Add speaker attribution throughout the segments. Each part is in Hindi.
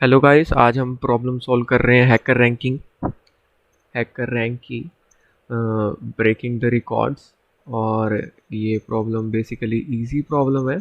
Speaker 1: हेलो गाइस, आज हम प्रॉब्लम सॉल्व कर रहे हैं हैकर रैंक की ब्रेकिंग द रिकॉर्ड्स। और ये प्रॉब्लम बेसिकली इजी प्रॉब्लम है।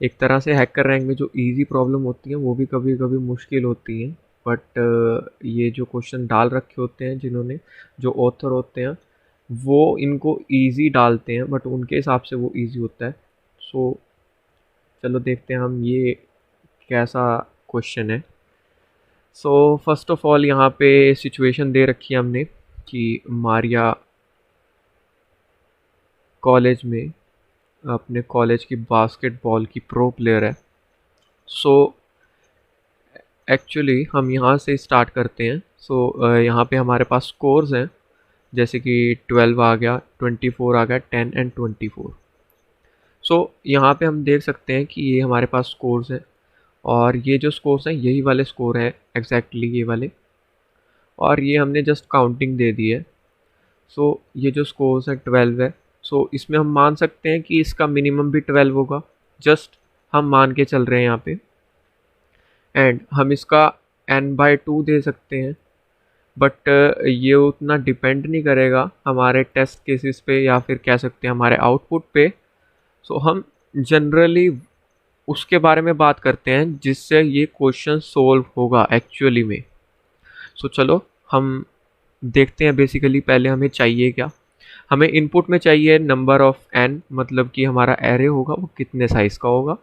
Speaker 1: एक तरह से हैकर रैंक में जो इजी प्रॉब्लम होती हैं वो भी कभी कभी मुश्किल होती हैं। बट ये जो क्वेश्चन डाल रखे होते हैं जिन्होंने, जो ऑथर होते हैं, वो इनको इजी डालते हैं बट उनके हिसाब से वो इजी होता है। सो चलो देखते हैं हम ये कैसा क्वेश्चन है। सो फर्स्ट ऑफ ऑल यहाँ पे सिचुएशन दे रखी है हमने कि मारिया कॉलेज में अपने कॉलेज की बास्केटबॉल की प्रो प्लेयर है। सो एक्चुअली हम यहाँ से स्टार्ट करते हैं। यहाँ पे हमारे पास स्कोर्स हैं, जैसे कि 12 आ गया, 24 आ गया, 10 एंड 24। यहाँ पे हम देख सकते हैं कि ये हमारे पास स्कोर्स हैं और ये जो स्कोर्स हैं यही वाले स्कोर है, एग्जैक्टली ये वाले। और ये हमने जस्ट काउंटिंग दे दी है। ये जो स्कोर्स है 12 है। इसमें हम मान सकते हैं कि इसका मिनिमम भी 12 होगा। जस्ट हम मान के चल रहे हैं यहाँ पे। एंड हम इसका n/2 दे सकते हैं। बट ये उतना डिपेंड नहीं करेगा हमारे टेस्ट केसेस पे या फिर कह सकते हैं हमारे आउटपुट पे। हम जनरली उसके बारे में बात करते हैं जिससे ये क्वेश्चन सोल्व होगा एक्चुअली में। चलो हम देखते हैं। बेसिकली पहले हमें चाहिए क्या? हमें इनपुट में चाहिए नंबर ऑफ n, मतलब कि हमारा एरे होगा वो कितने साइज़ का होगा।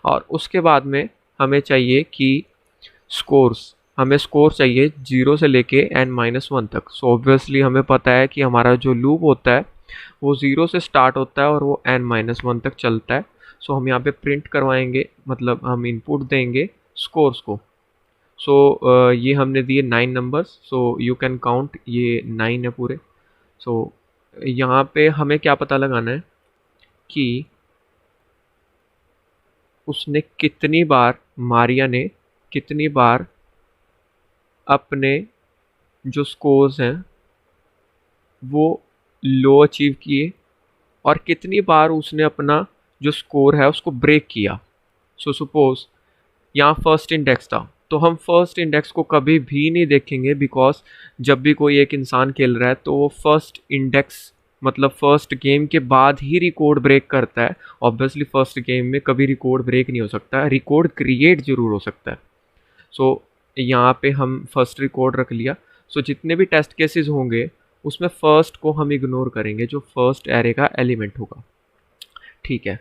Speaker 1: और उसके बाद में हमें चाहिए कि स्कोर्स, हमें स्कोर चाहिए 0 से लेके n-1 तक। ऑब्वियसली हमें पता है कि हमारा जो लूप होता है वो 0 से स्टार्ट होता है और वो n-1 तक चलता है। हम यहाँ पे प्रिंट करवाएंगे, मतलब हम इनपुट देंगे स्कोर्स को। ये हमने दिए 9 नंबर्स। यू कैन काउंट, ये 9 है पूरे। यहाँ पे हमें क्या पता लगाना है कि उसने कितनी बार, मारिया ने कितनी बार अपने जो स्कोर्स हैं वो लो अचीव किए और कितनी बार उसने अपना जो स्कोर है उसको ब्रेक किया। सपोज यहाँ फर्स्ट इंडेक्स था, तो हम फर्स्ट इंडेक्स को कभी भी नहीं देखेंगे, बिकॉज जब भी कोई एक इंसान खेल रहा है तो वो फर्स्ट इंडेक्स, मतलब फर्स्ट गेम के बाद ही रिकॉर्ड ब्रेक करता है। ऑब्वियसली फर्स्ट गेम में कभी रिकॉर्ड ब्रेक नहीं हो सकता, रिकॉर्ड क्रिएट जरूर हो सकता है। यहाँ पे हम फर्स्ट रिकॉर्ड रख लिया। जितने भी टेस्ट केसेस होंगे उसमें फर्स्ट को हम इग्नोर करेंगे, जो फर्स्ट एरे का एलिमेंट होगा। ठीक है,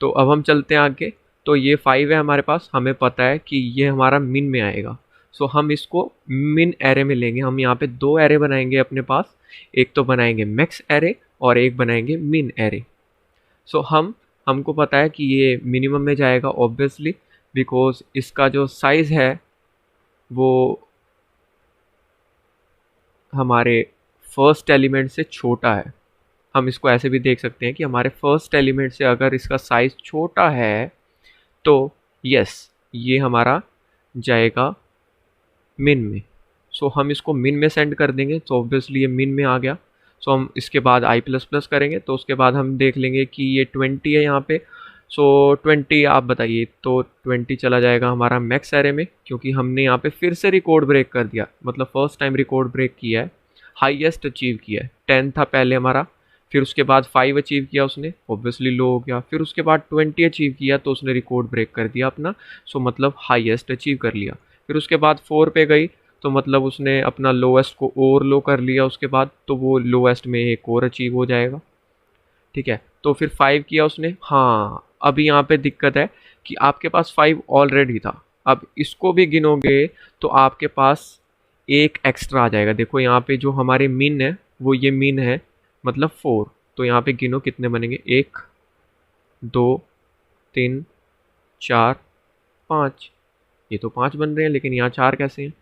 Speaker 1: तो अब हम चलते हैं आगे। तो ये 5 है हमारे पास, हमें पता है कि ये हमारा मिन में आएगा। हम इसको मिन एरे में लेंगे। हम यहाँ पे 2 एरे बनाएंगे अपने पास, एक तो बनाएंगे मैक्स एरे और एक बनाएंगे मिन एरे। हमको पता है कि ये मिनिमम में जाएगा ऑब्वियसली, बिकॉज इसका जो साइज़ है वो हमारे फर्स्ट एलिमेंट से छोटा है। हम इसको ऐसे भी देख सकते हैं कि हमारे फर्स्ट एलिमेंट से अगर इसका साइज़ छोटा है तो यस, ये हमारा जाएगा मिन में। हम इसको मिन में सेंड कर देंगे, तो ऑब्वियसली ये मिन में आ गया। हम इसके बाद i++ करेंगे, तो उसके बाद हम देख लेंगे कि ये 20 है यहाँ पे। 20 आप बताइए, तो 20 चला जाएगा हमारा मैक्स एरे में, क्योंकि हमने यहाँ पे फिर से रिकॉर्ड ब्रेक कर दिया, मतलब फर्स्ट टाइम रिकॉर्ड ब्रेक किया है, हाईएस्ट अचीव किया है। 10 था पहले हमारा, फिर उसके बाद 5 अचीव किया उसने, ऑब्वियसली लो हो गया। फिर उसके बाद 20 अचीव किया तो उसने रिकॉर्ड ब्रेक कर दिया अपना, मतलब हाईएस्ट अचीव कर लिया। फिर उसके बाद 4 पे गई, तो मतलब उसने अपना लोएस्ट को और लो कर लिया उसके बाद, तो वो लोएस्ट में एक और अचीव हो जाएगा। ठीक है, तो फिर 5 किया उसने। हाँ, अभी यहाँ पे दिक्कत है कि आपके पास 5 ऑलरेडी था, अब इसको भी गिनोगे तो आपके पास एक एक्स्ट्रा आ जाएगा। देखो यहाँ पे जो हमारे मिन है वो ये मिन है, मतलब 4। तो यहाँ पे गिनो कितने बनेंगे, 1 2 3 4 5। ये तो 5 बन रहे हैं, लेकिन यहाँ 4 कैसे हैं?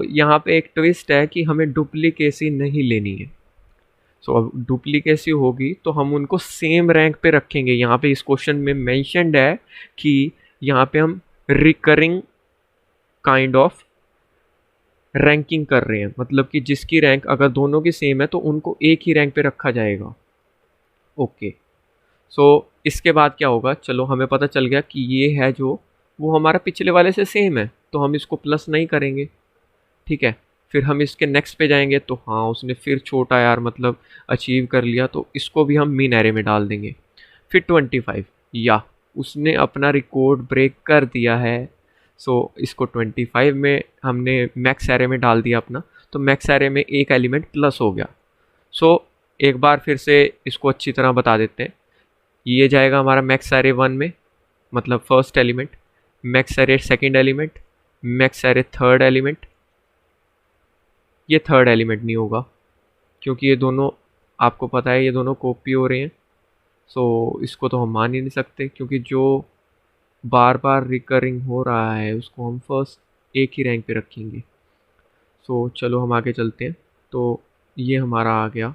Speaker 1: यहाँ पे एक ट्विस्ट है कि हमें डुप्लीकेसी नहीं लेनी है। अब डुप्लीकेसी होगी तो हम उनको सेम रैंक पे रखेंगे। यहाँ पे इस क्वेश्चन में मेंशन्ड है कि यहाँ पे हम रिकरिंग काइंड ऑफ रैंकिंग कर रहे हैं, मतलब कि जिसकी रैंक अगर दोनों की सेम है तो उनको एक ही रैंक पे रखा जाएगा। ओके, इसके बाद क्या होगा, चलो हमें पता चल गया कि ये है जो वो हमारा पिछले वाले से सेम है, तो हम इसको प्लस नहीं करेंगे, ठीक है। फिर हम इसके नेक्स्ट पे जाएंगे तो हाँ उसने फिर छोटा यार मतलब अचीव कर लिया, तो इसको भी हम मीन एरे में डाल देंगे। फिर 25, या उसने अपना रिकॉर्ड ब्रेक कर दिया है। सो इसको 25 में हमने मैक्स एरे में डाल दिया अपना, तो मैक्स एरे में एक एलिमेंट प्लस हो गया। सो एक बार फिर से इसको अच्छी तरह बता देते हैं। ये जाएगा हमारा मैक्स एरे 1 में, मतलब first element, max array second element, max array third element. ये थर्ड एलिमेंट नहीं होगा क्योंकि ये दोनों, आपको पता है ये दोनों कॉपी हो रहे हैं। सो इसको तो हम मान ही नहीं सकते, क्योंकि जो बार बार रिकरिंग हो रहा है उसको हम फर्स्ट एक ही रैंक पे रखेंगे। सो चलो हम आगे चलते हैं। तो ये हमारा आ गया।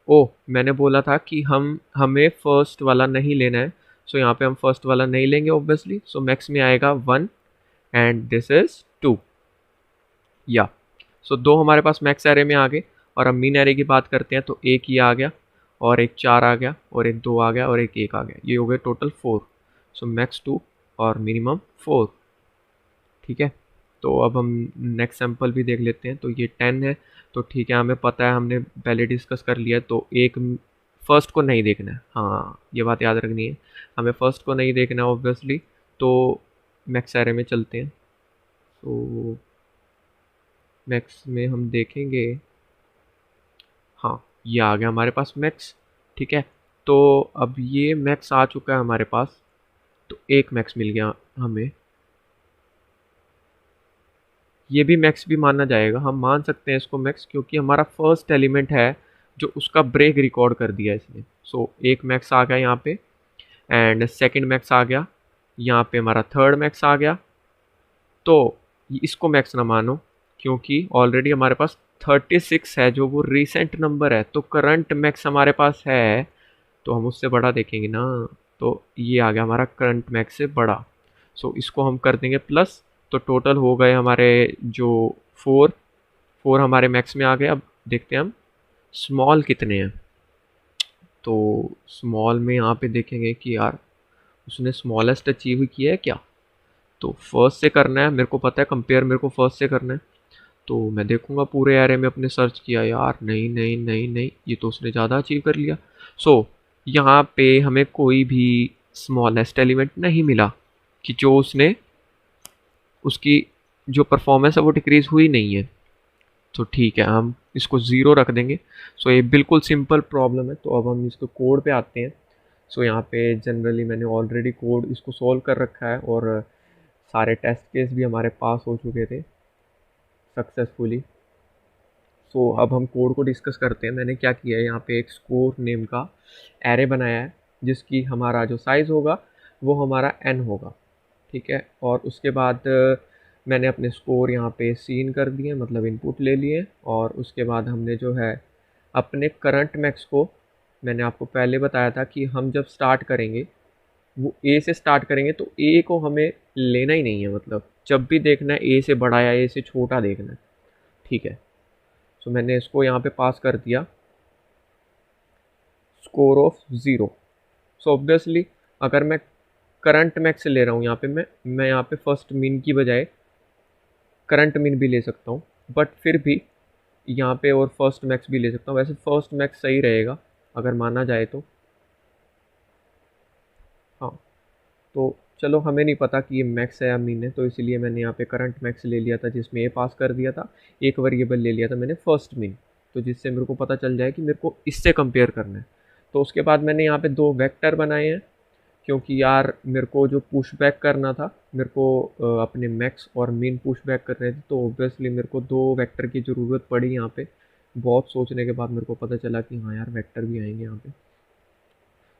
Speaker 1: ओह, मैंने बोला था कि हमें फर्स्ट वाला नहीं लेना है। सो यहाँ पे हम फर्स्ट वाला नहीं लेंगे ऑब्वियसली। सो मैक्स में आएगा 1 एंड दिस इज 2, या सो दो हमारे पास मैक्स एरे में आ गए। और अब मीन एरे की बात करते हैं तो एक ये आ गया, और एक 4 आ गया, और एक 2 आ गया, और एक 1 आ गया। ये हो गए टोटल 4। सो मैक्स 2 और मिनिमम 4, ठीक है। तो अब हम नेक्स्ट सैंपल भी देख लेते हैं। तो ये 10 है, तो ठीक है, हमें पता है, हमने पहले डिस्कस कर लिया है। तो एक फर्स्ट को नहीं देखना है, हाँ ये बात याद रखनी है, हमें फर्स्ट को नहीं देखना है ऑब्वियसली। तो मैक्स एरे में चलते हैं। तो मैक्स में हम देखेंगे, हाँ ये आ गया हमारे पास मैक्स, ठीक है। तो अब ये मैक्स आ चुका है हमारे पास, तो एक मैक्स मिल गया हमें। ये भी मैक्स भी माना जाएगा, हम मान सकते हैं इसको मैक्स, क्योंकि हमारा फर्स्ट एलिमेंट है जो उसका ब्रेक रिकॉर्ड कर दिया इसने। सो एक मैक्स आ गया यहाँ पे, एंड सेकंड मैक्स आ गया, यहाँ पे हमारा थर्ड मैक्स आ गया। तो इसको मैक्स ना मानो, क्योंकि ऑलरेडी हमारे पास 36 है जो वो रीसेंट नंबर है। तो करंट मैक्स हमारे पास है, तो हम उससे बड़ा देखेंगे ना। तो ये आ गया हमारा करंट मैक्स से बड़ा। सो इसको हम कर देंगे प्लस। तो टोटल हो गए हमारे जो 4, 4 हमारे मैक्स में आ गए। अब देखते हैं हम स्मॉल कितने हैं। तो स्मॉल में यहाँ पे देखेंगे कि यार उसने स्मॉलेस्ट अचीव किया है क्या। तो फर्स्ट से करना है, मेरे को पता है कंपेयर मेरे को फर्स्ट से करना है। तो मैं देखूंगा पूरे एरे में अपने सर्च किया, यार नहीं नहीं नहीं नहीं, ये तो उसने ज़्यादा अचीव कर लिया। सो यहाँ पे हमें कोई भी स्मॉलेस्ट एलिमेंट नहीं मिला कि जो उसने, उसकी जो परफॉर्मेंस है वो डिक्रीज़ हुई नहीं है। तो ठीक है, हम इसको ज़ीरो रख देंगे। सो ये बिल्कुल सिंपल प्रॉब्लम है। तो अब हम इसको कोड पे आते हैं। सो यहाँ पे जनरली मैंने ऑलरेडी कोड इसको सॉल्व कर रखा है, और सारे टेस्ट केस भी हमारे पास हो चुके थे सक्सेसफुली। सो अब हम कोड को डिस्कस करते हैं। मैंने क्या किया है, यहाँ पे एक स्कोर नेम का एरे बनाया है, जिसकी हमारा जो साइज़ होगा वो हमारा n होगा, ठीक है। और उसके बाद मैंने अपने स्कोर यहाँ पे सीन कर दिए, मतलब इनपुट ले लिए। और उसके बाद हमने जो है अपने करंट मैक्स को, मैंने आपको पहले बताया था कि हम जब स्टार्ट करेंगे वो ए से स्टार्ट करेंगे, तो ए को हमें लेना ही नहीं है, मतलब जब भी देखना है ए से बड़ा या ए से छोटा देखना है, ठीक है। सो मैंने इसको यहाँ पे पास कर दिया स्कोर ऑफ 0। सो ऑब्वियसली अगर मैं करंट मैक्स ले रहा हूँ यहाँ पे, मैं यहाँ पे फर्स्ट मीन की बजाय करंट मीन भी ले सकता हूँ, बट फिर भी यहाँ पे और फर्स्ट मैक्स भी ले सकता हूँ। वैसे फर्स्ट मैक्स सही रहेगा अगर माना जाए तो, हाँ। तो चलो, हमें नहीं पता कि ये मैक्स है या मीन है, तो इसीलिए मैंने यहाँ पे करंट मैक्स ले लिया था, जिसमें ए पास कर दिया था। एक वेरिएबल ले लिया था मैंने फर्स्ट मीन, तो जिससे मेरे को पता चल जाए कि मेरे को इससे कंपेयर करना है। तो उसके बाद मैंने यहाँ पे 2 वेक्टर बनाए हैं, क्योंकि यार मेरे को जो पुश बैक करना था, मेरे को अपने मैक्स और मीन पुश बैक करने थे, तो ऑब्वियसली मेरे को 2 वेक्टर की ज़रूरत पड़ी यहाँ पे। बहुत सोचने के बाद मेरे को पता चला कि हाँ यार वेक्टर भी आएंगे यहाँ पे।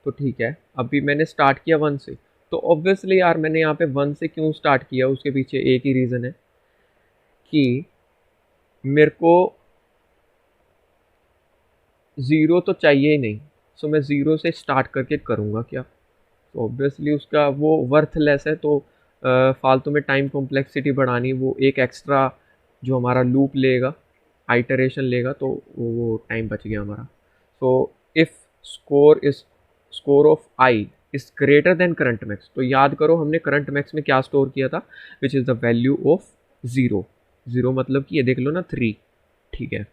Speaker 1: तो ठीक है, अभी मैंने स्टार्ट किया 1 से। तो ऑब्वियसली यार मैंने यहाँ पे 1 से क्यों स्टार्ट किया, उसके पीछे एक ही रीज़न है कि मेरे को 0 तो चाहिए ही नहीं। सो मैं 0 से स्टार्ट करके करूँगा क्या। तो ऑब्वियसली उसका वो वर्थलेस है। तो फालतू में टाइम कॉम्प्लेक्सिटी बढ़ानी, वो एक एक्स्ट्रा जो हमारा लूप लेगा, आइटरेशन लेगा, तो वो टाइम बच गया हमारा। So if score is score of I is greater than current max. तो याद करो हमने करंट मैक्स में क्या स्टोर किया था, which is the value of 0। 0 मतलब कि ये देख लो ना 3, ठीक है।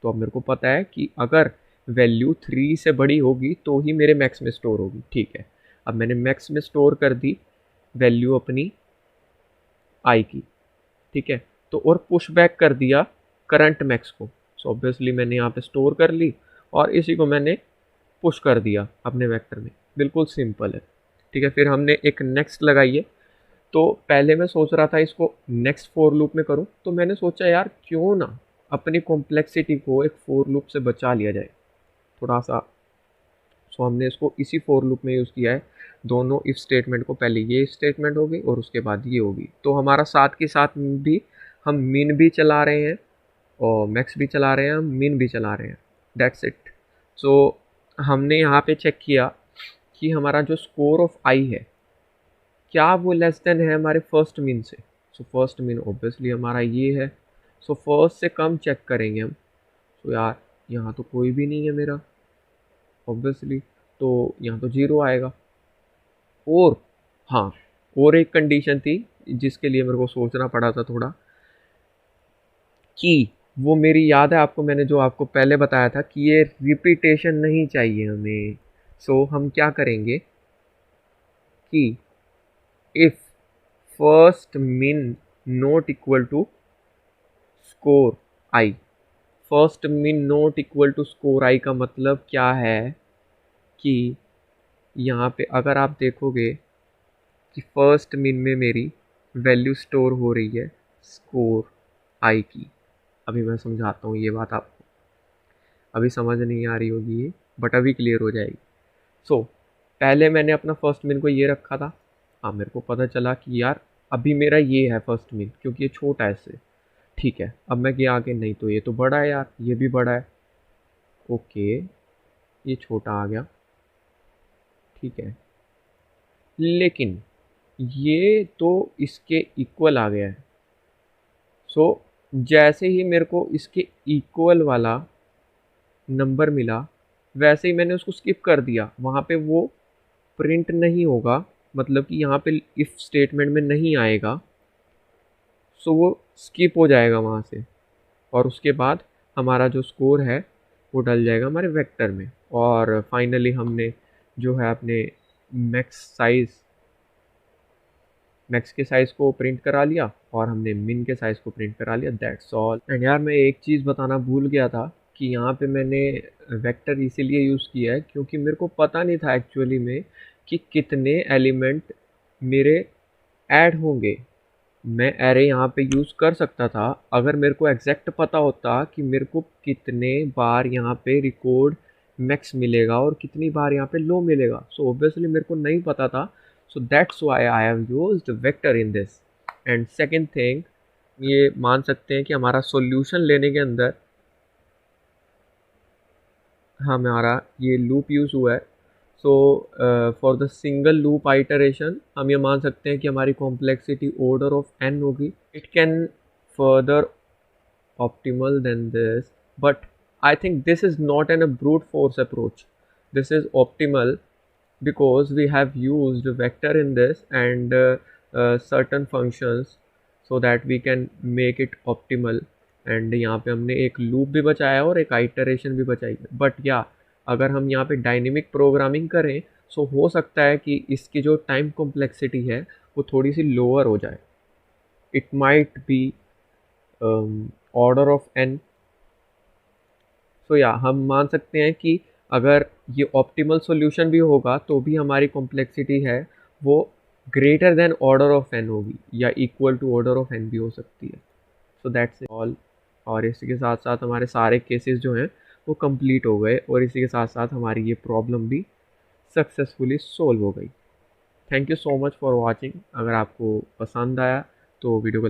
Speaker 1: तो अब मेरे को पता है कि अगर वैल्यू 3 से बड़ी होगी तो ही मेरे मैक्स में स्टोर होगी, ठीक है। अब मैंने मैक्स में स्टोर कर दी वैल्यू अपनी आई की, ठीक है। तो और पुश बैक कर दिया करंट मैक्स को। सो ऑब्वियसली मैंने यहाँ पे स्टोर कर ली और इसी को मैंने पुश कर दिया अपने वेक्टर में। बिल्कुल सिंपल है, ठीक है। फिर हमने एक नेक्स्ट लगाई है। तो पहले मैं सोच रहा था इसको नेक्स्ट फॉर लूप में करूं, तो मैंने सोचा यार क्यों ना अपनी कॉम्प्लेक्सिटी को एक फॉर लूप से बचा लिया जाए थोड़ा सा। सो हमने इसको इसी फॉर लूप में यूज़ किया है। दोनों इफ स्टेटमेंट को, पहले ये स्टेटमेंट होगी और उसके बाद ये होगी। तो हमारा साथ के साथ भी हम मिन भी चला रहे हैं और मैक्स भी चला रहे हैं, हम मिन भी चला रहे हैं। That's it. सो हमने यहाँ पे चेक किया कि हमारा जो स्कोर ऑफ आई है क्या वो लेस देन है हमारे फर्स्ट मिन से। सो फर्स्ट मिन ऑब्वियसली हमारा ये है। सो फर्स्ट से कम चेक करेंगे हम। तो यार यहाँ तो कोई भी नहीं है मेरा ऑब्वियसली, तो यहाँ तो 0 आएगा। और हाँ, और एक कंडीशन थी जिसके लिए मेरे को सोचना पड़ा था थोड़ा, कि वो मेरी याद है आपको, मैंने जो आपको पहले बताया था कि ये रिपीटेशन नहीं चाहिए हमें। सो हम क्या करेंगे कि if first min not equal to score I. First min not equal to score I का मतलब क्या है कि यहाँ पे अगर आप देखोगे कि फर्स्ट मिन में मेरी वैल्यू स्टोर हो रही है स्कोर आई की। अभी मैं समझाता हूँ ये बात आपको, अभी समझ नहीं आ रही होगी ये, बट अभी क्लियर हो जाएगी। सो पहले मैंने अपना फर्स्ट मिन को ये रखा था। हाँ, मेरे को पता चला कि यार अभी मेरा ये है फर्स्ट मिन, क्योंकि ये छोटा है इससे, ठीक है। अब मैं गया आगे, नहीं तो ये तो बड़ा है यार, ये भी बड़ा है, ओके ये छोटा आ गया, ठीक है। लेकिन ये तो इसके इक्वल आ गया है। सो जैसे ही मेरे को इसके इक्वल वाला नंबर मिला, वैसे ही मैंने उसको स्किप कर दिया। वहाँ पे वो प्रिंट नहीं होगा, मतलब कि यहाँ पे इफ़ स्टेटमेंट में नहीं आएगा। सो वो स्किप हो जाएगा वहाँ से, और उसके बाद हमारा जो स्कोर है वो डल जाएगा हमारे वेक्टर में। और फाइनली हमने जो है अपने मैक्स के साइज़ को प्रिंट करा लिया और हमने मिन के साइज़ को प्रिंट करा लिया। That's all. एंड यार मैं एक चीज़ बताना भूल गया था कि यहाँ पे मैंने वेक्टर इसीलिए यूज़ किया है क्योंकि मेरे को पता नहीं था एक्चुअली में कि कितने एलिमेंट मेरे ऐड होंगे। मैं एरे यहाँ पे यूज़ कर सकता था अगर मेरे को एग्जैक्ट पता होता कि मेरे को कितने बार यहाँ पे रिकॉर्ड मैक्स मिलेगा और कितनी बार यहाँ पे लो मिलेगा। सो ऑब्वियसली मेरे को नहीं पता था। So that's why I have used vector in this. And second thing, ये मान सकते हैं कि हमारा सॉल्यूशन लेने के अंदर हमारा ये लूप यूज़ हुआ है। So for the single loop iteration हम ये मान सकते हैं कि हमारी कॉम्प्लेक्सिटी ऑर्डर ऑफ n होगी। It can further optimal than this, but I think this is not a brute force approach. This is optimal because we have used vector in this and certain functions so that we can make it optimal. And यहाँ पे हमने एक लूप भी बचाया और एक आइटरेशन भी बचाई है। बट या अगर हम यहाँ पे डायनेमिक प्रोग्रामिंग करें सो हो सकता है कि इसकी जो टाइम कॉम्प्लेक्सिटी है वो थोड़ी सी लोअर हो जाए। It might be order of n। सो या हम मान सकते हैं कि अगर ये ऑप्टिमल सॉल्यूशन भी होगा तो भी हमारी कॉम्प्लेक्सिटी है वो greater than order of n होगी या equal to order of n भी हो सकती है। So that's all. और इसी के साथ साथ हमारे सारे केसेस जो हैं वो कंप्लीट हो गए और इसी के साथ साथ हमारी ये प्रॉब्लम भी सक्सेसफुली सोल्व हो गई। Thank you so much for watching. अगर आपको पसंद आया तो वीडियो को